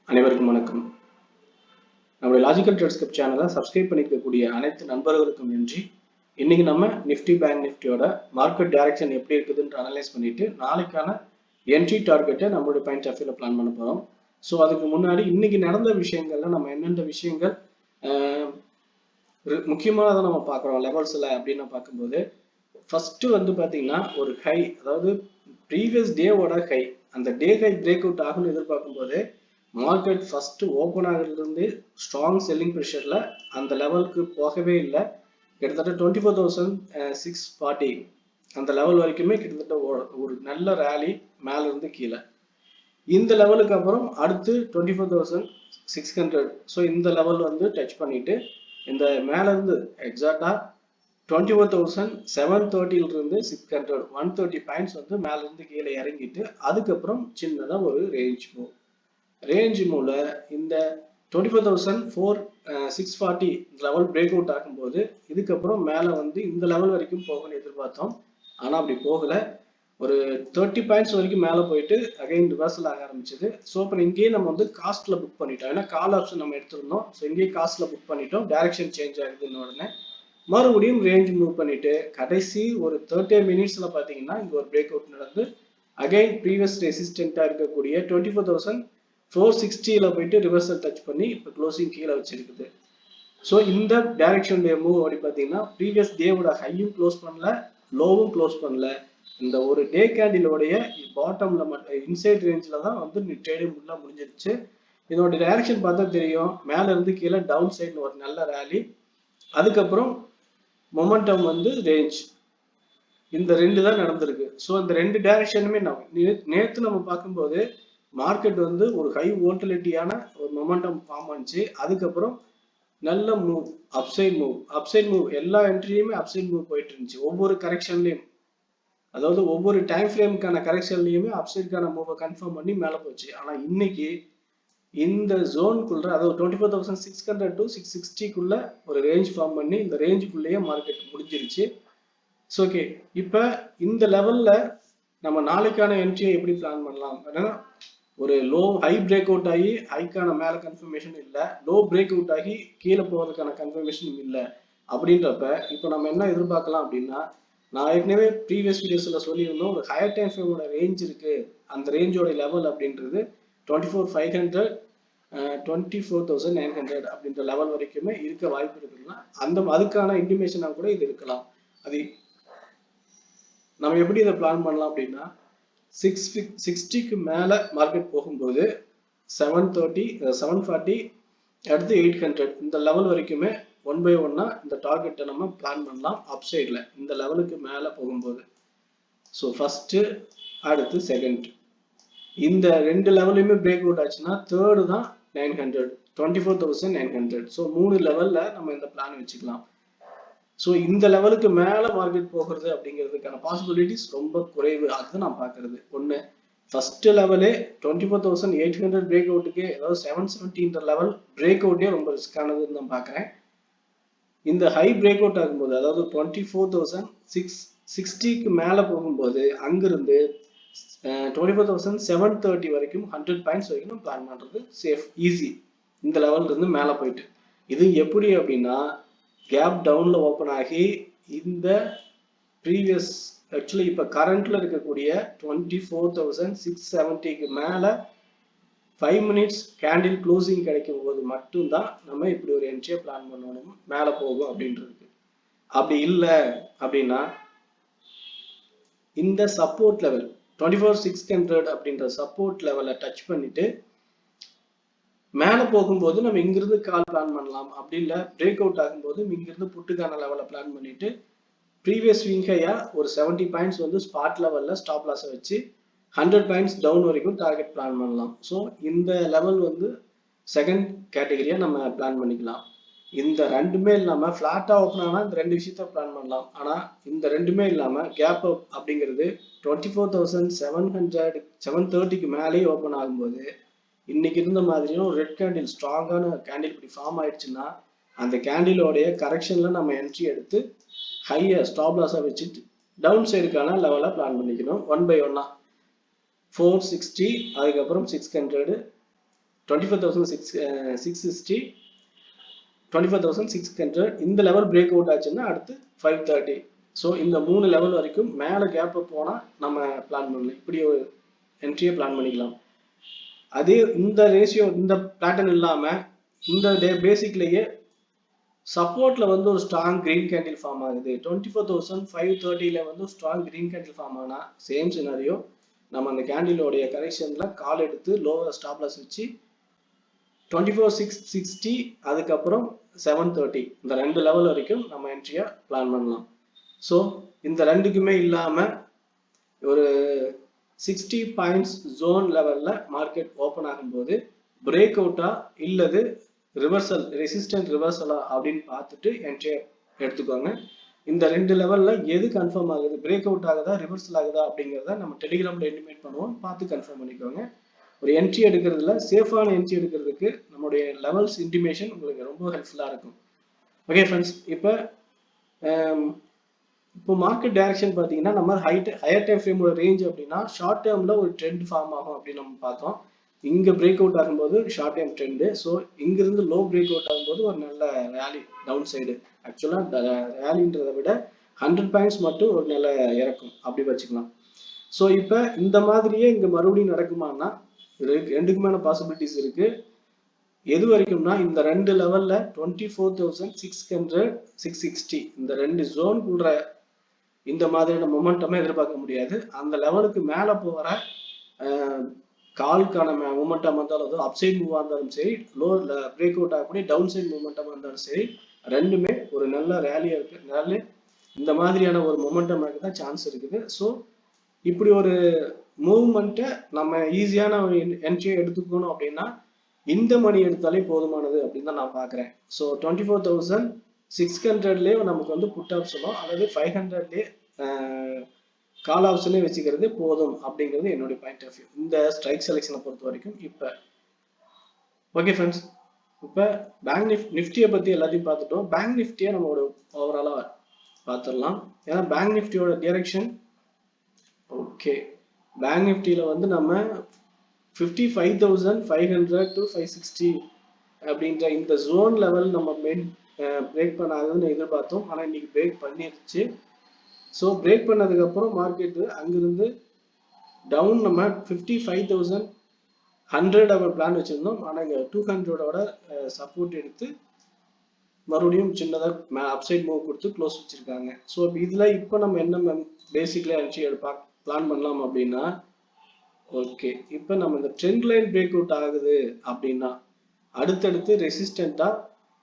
அனைவருக்கும் வணக்கம். நம்முடைய லாஜிக்கல் ட்ரேட்ஸ்கிரிப்ட் சேனலை சப்ஸ்கிரைப் பண்ணிக்கக்கூடிய அனைத்து நண்பர்களுக்கும் நன்றி. இன்னைக்கு நம்ம நிஃப்டி பேங்க் நிஃப்டியோட மார்க்கெட் டைரக்ஷன் எப்படி இருக்குதுன்னு அனலைஸ் பண்ணிட்டு நாளைக்கான என்ட்ரி டார்கெட்டை நம்மளுடைய பாயிண்ட் ஆஃப் வியூல பிளான் பண்ண போறோம். ஸோ அதுக்கு முன்னாடி இன்னைக்கு நடந்த விஷயங்கள்ல நம்ம எந்தெந்த விஷயங்கள் முக்கியமானதை நம்ம பார்க்குறோம் லெவல்ஸ்ல அப்படின்னு பார்க்கும்போது, ஃபர்ஸ்ட் வந்து பாத்தீங்கன்னா ஒரு ஹை, அதாவது ப்ரீவியஸ் டேவோட ஹை, அந்த டே ஹை பிரேக் அவுட் ஆகும்னு எதிர்பார்க்கும் போது மார்க்கெட் ஃபர்ஸ்ட் ஓப்பன் ஆகுறதுலேருந்து ஸ்ட்ராங் செல்லிங் ப்ரெஷர்ல அந்த லெவலுக்கு போகவே இல்லை. கிட்டத்தட்ட 24,640 அந்த லெவல் வரைக்குமே கிட்டத்தட்ட ஒரு நல்ல ரேலி மேல இருந்து கீழே. இந்த லெவலுக்கு அப்புறம் அடுத்து 24,600. ஸோ இந்த லெவல் வந்து டச் பண்ணிட்டு இந்த மேல இருந்து எக்ஸாக்டா 21,730 இருந்து 600 130 பாயிண்ட்ஸ் வந்து மேல இருந்து கீழே இறங்கிட்டு அதுக்கப்புறம் சின்னதா ஒரு ரேஞ்ச் மூல இந்த 24,640 லெவல் பிரேக் அவுட் ஆகும்போது இதுக்கப்புறம் மேல வந்து இந்த லெவல் வரைக்கும் போகணும்னு எதிர்பார்த்தோம். ஆனா அப்படி போகல. ஒரு 30 பாயிண்ட்ஸ் வரைக்கும் மேல போயிட்டு அகைன் ரிவர்சல் ஆக ஆரம்பிச்சது. ஸோ இப்போ இங்கேயே நம்ம வந்து காஸ்ட்ல புக் பண்ணிட்டோம். ஏன்னா கால் ஆப்ஷன் நம்ம எடுத்திருந்தோம். ஸோ இங்கேயே காஸ்ட்ல புக் பண்ணிட்டோம். டைரக்ஷன் சேஞ்ச் ஆகுதுன்னு உடனே மறுபடியும் ரேஞ்ச் மூவ் பண்ணிட்டு கடைசி ஒரு 30 மினிட்ஸ்ல பாத்தீங்கன்னா இங்க ஒரு பிரேக் அவுட் நடந்து அகைன் ப்ரீவியஸ் ரெசிஸ்டன்டா இருக்கக்கூடிய 24,460 போயிட்டு ரிவர்சல் டச் பண்ணி இப்போ க்ளோசிங் கீழே வச்சிருக்குது. ஸோ இந்த டைரக்ஷனுடைய மூவ் அப்படி பார்த்தீங்கன்னா ப்ரீவியஸ் டேவோட ஹையும் க்ளோஸ் பண்ணல, லோவும் க்ளோஸ் பண்ணல. இந்த ஒரு டே கேண்டிலோடைய பாட்டம்ல மட்டும் இன்சைட் ரேஞ்சில தான் வந்து ட்ரேடிங் உள்ள முடிஞ்சிருச்சு. இதோட டைரக்ஷன் பார்த்தா தெரியும், மேல இருந்து கீழே டவுன் சைடு ஒரு நல்ல ரேலி, அதுக்கப்புறம் மொமெண்டம் வந்து ரேஞ்ச், இந்த ரெண்டு தான் நடந்திருக்கு. ஸோ இந்த ரெண்டு டைரக்ஷனுமே நேற்று நம்ம பார்க்கும்போது மார்க்கெட் வந்து ஒரு ஹை வோல்டிலிட்டியான ஒரு மொமெண்டம் ஃபார்ம் ஆனிச்சு. அதுக்கப்புறம் நல்ல மூவ், அப்சைட் மூவ் எல்லா என்ட்ரியுமே அப்சைட் மூவ் போயிட்டு இருந்துச்சு. ஒவ்வொரு கரெக்ஷன்லயும், அதாவது ஒவ்வொரு டைம் ஃப்ரேமுக்கான கரெக்ஷன்லயுமே அப்சைட்கான மூவை கன்ஃபார்ம் பண்ணி மேல போச்சு. ஆனா இன்னைக்கு இந்த ஜோனுக்குள்ள, அதாவது 24,600 to 660 ஒரு ரேஞ்ச் ஃபார்ம் பண்ணி இந்த ரேஞ்சுக்குள்ளேயே மார்க்கெட் முடிஞ்சிருச்சு. ஓகே, இப்ப இந்த லெவல்ல நம்ம நாளைக்கான என்ட்ரியை எப்படி பிளான் பண்ணலாம்? ஏன்னா ஒரு லோ ஹை பிரேக் அவுட் ஆகி ஹைக்கான மேல கன்ஃபர்மேஷன் இல்லை, லோ பிரேக் அவுட் ஆகி கீழே போவதற்கான கன்ஃபர்மேஷன் இல்லை. அப்படின்றப்ப இப்போ நம்ம என்ன எதிர்பார்க்கலாம் அப்படின்னா, நான் ஏற்கனவே ப்ரீவியஸ் வீடியோஸ்ல சொல்லியிருந்தோம், ஒரு ஹையர் டைம் ஃப்ரேமோட ரேஞ்ச் இருக்கு. அந்த ரேஞ்சோட லெவல் அப்படின்றது 24,500 24,900 அப்படின்ற லெவல் வரைக்குமே இருக்க வாய்ப்பு இருக்குன்னா அதுக்கான இன்டிமேஷனா கூட இது இருக்கலாம். அது நம்ம எப்படி இதை பிளான் பண்ணலாம் அப்படின்னா, 660க்கு மேல மார்க்கெட் போகும்போது 730 740 அடுத்து 800 இந்த லெவல் வரைக்குமே ஒன் பை ஒன்னா இந்த டார்கெட்டை நம்ம பிளான் பண்ணலாம் அப் சைட்ல இந்த லெவலுக்கு மேல போகும்போது. ஸோ ஃபர்ஸ்ட் அடுத்து செகண்ட் இந்த ரெண்டு லெவலையுமே பிரேக் அவுட் ஆச்சுன்னா தேர்டு தான் 900 24,900. ஸோ 3 லெவல்ல நம்ம இந்த பிளான் வச்சுக்கலாம். ஸோ இந்த லெவலுக்கு மேல மார்க்கெட் போகிறது அப்படிங்கிறதுக்கான பாசிபிலிட்டிஸ் ரொம்ப குறைவு. அதுதான் நான் பார்க்கறது. ஒன்று, ஃபர்ஸ்ட் லெவலே 24,800 பிரேக் அவுட்டுக்கே, அதாவது 770 லெவல் பிரேக் அவுட்டே ரொம்ப ரிஸ்கானதுன்னு நான் பார்க்குறேன். இந்த ஹை பிரேக் அவுட் ஆகும்போது, அதாவது 24,660க்கு மேலே போகும்போது அங்கிருந்து 24,730 வரைக்கும் 100 பாயிண்ட்ஸ் வரைக்கும் பிளான் பண்ணுறது சேஃப், ஈஸி. இந்த லெவல்ல இருந்து மேலே போயிட்டு இது எப்படி அப்படின்னா, கேப் டவுன்ல ஓபன் ஆகி இந்த ப்ரீவியஸ் ஆக்சுவலி இப்ப கரண்ட்ல இருக்கக்கூடிய 24,670க்கு மேல 5 மினிட்ஸ் கேண்டில் க்ளோசிங் கிடைக்கும் போது மட்டும்தான் நம்ம இப்படி ஒரு என்ட்ரியை பிளான் பண்ணணும் மேல போகும் அப்படின்றதுக்கு. அப்படி இல்லை அப்படின்னா இந்த சப்போர்ட் லெவல் 24,600 அப்படின்ற சப்போர்ட் லெவலை டச் பண்ணிட்டு மேல போகும்போது நம்ம இங்கிருந்து கால் பிளான் பண்ணலாம். அப்படி இல்லை பிரேக் அவுட் ஆகும்போது இங்கிருந்து புட்டுக்கான லெவலை பிளான் பண்ணிட்டு ப்ரீவியஸ் வீக்கையா ஒரு 70 பாயிண்ட்ஸ் வந்து ஸ்பாட் லெவல்ல ஸ்டாப் லாஸை வச்சு 100 பாயிண்ட்ஸ் டவுன் வரைக்கும் டார்கெட் பிளான் பண்ணலாம். ஸோ இந்த லெவல் வந்து செகண்ட் கேட்டகரியா நம்ம பிளான் பண்ணிக்கலாம். இந்த ரெண்டுமே இல்லாம ஃபிளாட்டா ஓப்பன் ஆனா இந்த ரெண்டு விஷயத்த பிளான் பண்ணலாம். ஆனா இந்த ரெண்டுமே இல்லாம கேப் அப் அப்படிங்கிறது 24,700 730க்கு மேலேயே ஓப்பன் ஆகும்போது இன்னைக்கு இருந்த மாதிரியும் ரெட் கேண்டில், ஸ்ட்ராங்கான கேண்டில் இப்படி ஃபார்ம் ஆயிடுச்சுன்னா அந்த கேண்டிலோடைய கரெக்ஷன்ல நம்ம என்ட்ரி எடுத்து ஹையை ஸ்டாப் லாஸா வச்சுட்டு டவுன் சைடுக்கான லெவலா பிளான் பண்ணிக்கணும். ஒன் பை ஒன்னா 460, அதுக்கப்புறம் 600, 24,660 24,600 இந்த லெவல் பிரேக் அவுட் ஆச்சுன்னா அடுத்து 530. ஸோ இந்த 3 லெவல் வரைக்கும் மேலே கேப் போனால் நம்ம பிளான் பண்ணலாம், இப்படி ஒரு என்ட்ரியை பிளான் பண்ணிக்கலாம். அதே இந்த ரேஷியோ இந்த பேட்டர்ன் இல்லாமல் இந்த பேசிக்லேயே சப்போர்ட்ல வந்து ஒரு ஸ்ட்ராங் கிரீன் கேண்டில் ஃபார்ம் ஆகுது. 24,530 வந்து ஸ்ட்ராங் கிரீன் கேண்டில் ஃபார்ம் ஆனா சேம் சினாரியோ, நம்ம அந்த கேண்டிலோடைய கரெக்ஷன்ல கால் எடுத்து லோவர் ஸ்டாப் லாஸ் வச்சு 24,660 அதுக்கப்புறம் 730 இந்த 2 லெவல் வரைக்கும் நம்ம என்ட்ரியா பிளான் பண்ணலாம். ஸோ இந்த ரெண்டுக்குமே இல்லாம ஒரு 60 பாயிண்ட்ஸ் ஜோன் லெவல்ல மார்க்கெட் ஓப்பன் ஆகும்போது பிரேக் அவுட்டா இல்லது ரிவர்சல் ரெசிஸ்டன்ட் ரிவர்சலா அப்படின்னு பார்த்துட்டு என்ட்ரி எடுத்துக்கோங்க. இந்த 2 லெவல்ல எது கன்ஃபார்ம் ஆகுது, பிரேக் அவுட் ஆகுதா ரிவர்சல் ஆகுதா அப்படிங்கிறத நம்ம டெலிகிராம்ல இன்டிமேட் பண்ணுவோம், பார்த்து கன்ஃபார்ம் பண்ணிக்கோங்க. ஒரு என்ட்ரி எடுக்கிறதுல சேஃபான என்ட்ரி எடுக்கிறதுக்கு நம்மளுடைய லெவல்ஸ் இன்டிமேஷன் உங்களுக்கு ரொம்ப ஹெல்ப்ஃபுல்லா இருக்கும். ஓகே ஃப்ரெண்ட்ஸ், இப்போ மார்க்கெட் டைரக்ஷன் பார்த்தீங்கன்னா நம்ம ஹையர் டைம் ஃப்ரேமோட ரேஞ்ச் அப்படின்னா ஷார்ட் டேர்ம்ல ஒரு ட்ரெண்ட் ஃபார்ம் ஆகும் அப்படின்னு நம்ம பார்த்தோம். இங்க பிரேக் அவுட் ஆகும்போது ஷார்ட் டைம் ட்ரெண்டு, ஸோ இங்கிருந்து லோ பிரேக் அவுட் ஆகும்போது ஒரு நல்ல ரேலி டவுன் சைடு. ஆக்சுவலா ரேலின்றதை விட 100 பாயிண்ட்ஸ் மட்டும் ஒரு நல்ல இறக்கும் அப்படி வச்சுக்கலாம். ஸோ இப்போ இந்த மாதிரியே இங்க மறுபடியும் நடக்குமானா ரெண்டுக்குமான பாசிபிலிட்டிஸ் இருக்கு. எது வரைக்கும்னா இந்த 2 லெவல்ல 24,600 660 இந்த 2 ஜோனுக்குள்ள இந்த மாதிரியான மொமெண்டமே எதிர்பார்க்க முடியாது. அந்த லெவலுக்கு மேல போகிற கால்கான மொமெண்டம் இருந்தாலும் அப்சைட் மூவா இருந்தாலும் சரி, லோ பிரேக் அவுட் ஆகக்கூடிய டவுன் சைட் மொமெண்டமா இருந்தாலும் சரி, ரெண்டுமே ஒரு நல்ல ரேலியா இருக்கு. இந்த மாதிரியான ஒரு மொமெண்டம் தான் சான்ஸ் இருக்குது. ஸோ இப்படி ஒரு மூவ்மெண்ட்டை நம்ம ஈஸியான ஒரு என்ட்ரியை எடுத்துக்கணும் அப்படின்னா இந்த மணி எடுத்தாலே போதுமானது அப்படின்னு தான் நான் பாக்குறேன். ஸோ 24,600லயே நமக்கு வந்து புட் ஆப்ஷனோ அல்லது 500லயே கால் ஆப்ஷனே வச்சுக்கிறது போதும் அப்படிங்கிறது என்னுடைய பாயிண்ட் ஆஃப் வியூ இந்த ஸ்ட்ரைக் செலெக்ஷனை பொறுத்த வரைக்கும். இப்போ ஓகே ஃப்ரெண்ட்ஸ், இப்போ பேங்க் நிஃப்டியை பத்தி எல்லாத்தையும் பார்த்துட்டோம். பேங்க் நிஃப்டியை நம்மளோட ஓவராலா பார்த்துடலாம். ஏன்னா பேங்க் நிஃப்டியோட டைரக்ஷன் ஓகே. பேங்க் நிஃப்டியில வந்து நம்ம 55,500 to 560 அப்படின்ற இந்த ஜோன் லெவல் நம்ம பிரேக் பண்ணாதுன்னு எதிர்பார்த்தோம். ஆனால் இன்னைக்கு பிரேக் பண்ணிருச்சு. ஸோ பிரேக் பண்ணதுக்கு அப்புறம் மார்க்கெட் அங்கிருந்து டவுன் நம்ம 55,100 அவர் பிளான் வச்சிருந்தோம். ஆனால் இங்கே 200ஓட சப்போர்ட் எடுத்து மறுபடியும் சின்னதாக அப்சைட் மூவ் கொடுத்து க்ளோஸ் வச்சிருக்காங்க. ஸோ இதுல இப்போ நம்ம என்ன பேசிக்ல என்ட்ரி பிளான் பண்ணலாம் அப்படின்னா, ஓகே இப்போ நம்ம இந்த ட்ரெண்ட் லைன் பிரேக் அவுட் ஆகுது அப்படின்னா அடுத்தடுத்து ரெசிஸ்டண்டா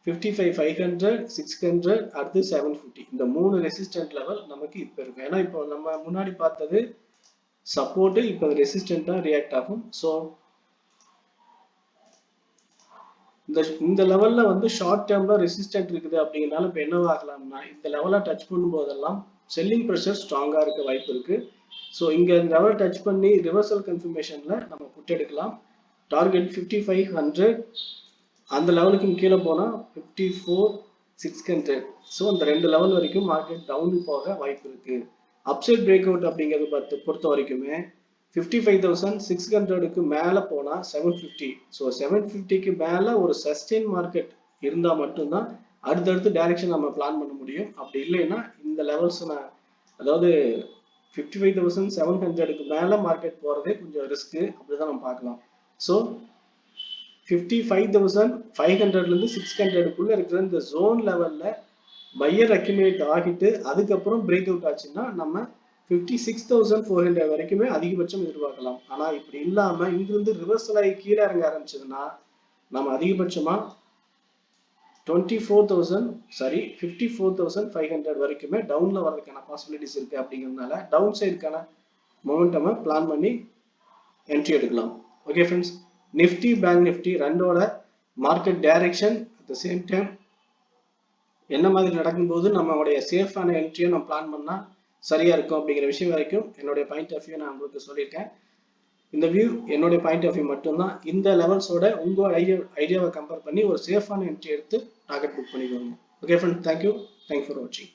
55,500 600 அடுத்து 750 இந்த 3 ரெசிஸ்டன்ட் லெவல் நமக்கு இப்ப இருக்கு. ஏன்னா இப்போ நம்ம முன்னாடி பார்த்தது சப்போர்ட், இப்போ ரெசிஸ்டண்டா ரியாக்ட் ஆகும். ஸோ இந்த லெவல்ல வந்து ஷார்ட் டேர்ம்ல ரெசிஸ்டன்ட் இருக்குது அப்படிங்கிறனால இப்போ என்ன ஆகலாம்னா இந்த லெவலை டச் பண்ணும் போதெல்லாம் செல்லிங் ப்ரெஷர் ஸ்ட்ராங்கா இருக்க வாய்ப்பு இருக்கு. ஸோ இங்க லெவல் டச் பண்ணி ரிவர்சல் கன்ஃபர்மேஷன்ல நம்ம புட் எடுக்கலாம். டார்கெட் 5500, அந்த லெவலுக்கு கீழே போனா 54,600. ஸோ அந்த 2 லெவல் வரைக்கும் மார்க்கெட் டவுன் போக வாய்ப்பு இருக்கு. அப்சைட் பிரேக் அவுட் அப்படிங்கிறது பொறுத்த வரைக்குமே 55,600க்கு மேல போனா 750. ஸோ 750க்கு மேல ஒரு சஸ்டெயின் மார்க்கெட் இருந்தா மட்டும்தான் அடுத்தடுத்து டைரக்ஷன் நம்ம பிளான் பண்ண முடியும். அப்படி இல்லைன்னா இந்த லெவல்ஸ் அதாவது 55,700க்கு மேல மார்க்கெட் போறதே கொஞ்சம் ரிஸ்க், அப்படிதான் நம்ம பார்க்கலாம். ஸோ 55,500ல இருந்து 600க்குள்ள இருக்கிற இந்த ஜோன் லெவல்ல பையர் அக்யூமுலேட் ஆகிட்டு அதுக்கப்புறம் பிரேக் அவுட் ஆச்சுன்னா நம்ம 56,400 வரைக்குமே அதிகபட்சம் எதிர்பார்க்கலாம். ஆனா இப்படி இல்லாம இங்கிருந்து ரிவர்சல் ஆகி கீழே இறங்க ஆரம்பிச்சதுன்னா நம்ம அதிகபட்சமா 54,500 வரைக்குமே டவுன்ல வர்றதுக்கான பாசிபிலிட்டிஸ் இருக்கு. அப்படிங்கிறதுனால டவுன் சைடுக்கான மொமெண்டமை பிளான் பண்ணி என்ட்ரி எடுக்கலாம். Okay friends, Nifty bank Nifty ரெண்டோட market direction at the same time என்ன மாதிரி நடக்கும்போது நம்மளுடைய சேஃபான என்ட்ரியை நம்ம பிளான் பண்ணா சரியா இருக்கும் அப்படிங்கிற விஷயம் வரைக்கும் என்னுடைய பாயிண்ட் ஆஃப் வியூ நான் உங்களுக்கு சொல்லியிருக்கேன். இந்த வியூ என்னுடைய பாயிண்ட் ஆஃப் வியூ மட்டும்தான். இந்த லெவல்ஸோட உங்களோட ஐடியாவை கம்பேர் பண்ணி ஒரு சேஃபான என்ட்ரி எடுத்து டார்கெட் புக் பண்ணிக்கோங்க. ஓகே ஃப்ரெண்ட்ஸ், தேங்க்யூ ஃபார் வாட்சிங்.